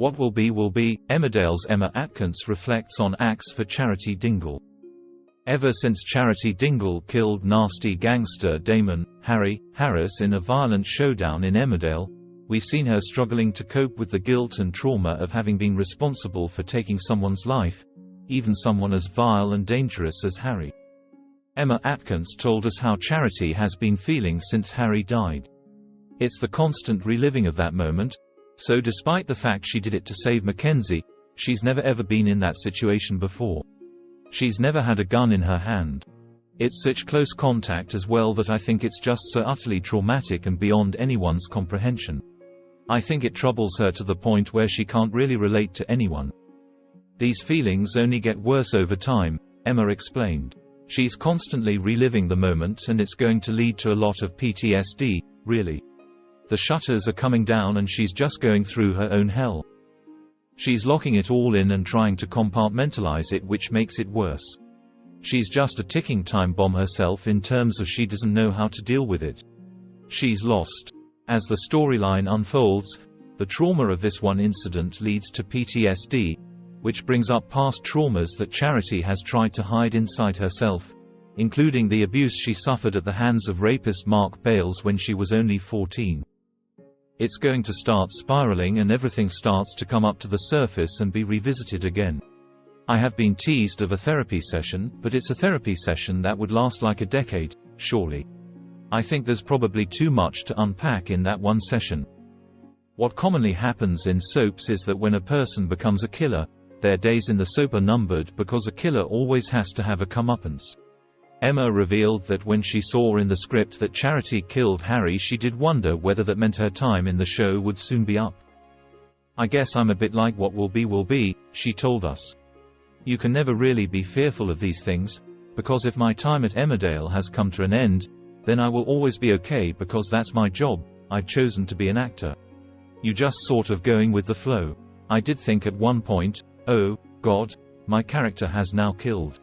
What will be, Emmerdale's Emma Atkins reflects on acts for Charity Dingle. Ever since Charity Dingle killed nasty gangster Damon Harry Harris in a violent showdown in Emmerdale, we've seen her struggling to cope with the guilt and trauma of having been responsible for taking someone's life, even someone as vile and dangerous as Harry. Emma Atkins told us how Charity has been feeling since Harry died. It's the constant reliving of that moment, so despite the fact she did it to save Mackenzie, she's never ever been in that situation before. She's never had a gun in her hand. It's such close contact as well that I think it's just so utterly traumatic and beyond anyone's comprehension. I think it troubles her to the point where she can't really relate to anyone. These feelings only get worse over time, Emma explained. She's constantly reliving the moment and it's going to lead to a lot of PTSD, really. The shutters are coming down and she's just going through her own hell. She's locking it all in and trying to compartmentalize it, which makes it worse. She's just a ticking time bomb herself in terms of she doesn't know how to deal with it. She's lost. As the storyline unfolds, the trauma of this one incident leads to PTSD, which brings up past traumas that Charity has tried to hide inside herself, including the abuse she suffered at the hands of rapist Mark Bales when she was only 14. It's going to start spiraling and everything starts to come up to the surface and be revisited again. I have been teased of a therapy session, but it's a therapy session that would last like a decade, surely. I think there's probably too much to unpack in that one session. What commonly happens in soaps is that when a person becomes a killer, their days in the soap are numbered because a killer always has to have a comeuppance. Emma revealed that when she saw in the script that Charity killed Harry, she did wonder whether that meant her time in the show would soon be up. "I guess I'm a bit like what will be," she told us. "You can never really be fearful of these things, because if my time at Emmerdale has come to an end, then I will always be okay because that's my job, I've chosen to be an actor. You just sort of going with the flow. I did think at one point, oh, God, my character has now killed.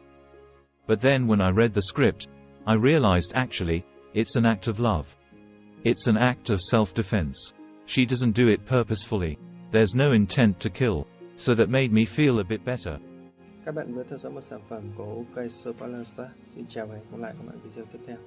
But then when I read the script, I realized actually, it's an act of love. It's an act of self-defense. She doesn't do it purposefully. There's no intent to kill. So that made me feel a bit better." Các bạn vừa theo dõi một sản phẩm của OK Spoiler. Xin chào và hẹn gặp lại các bạn video tiếp theo.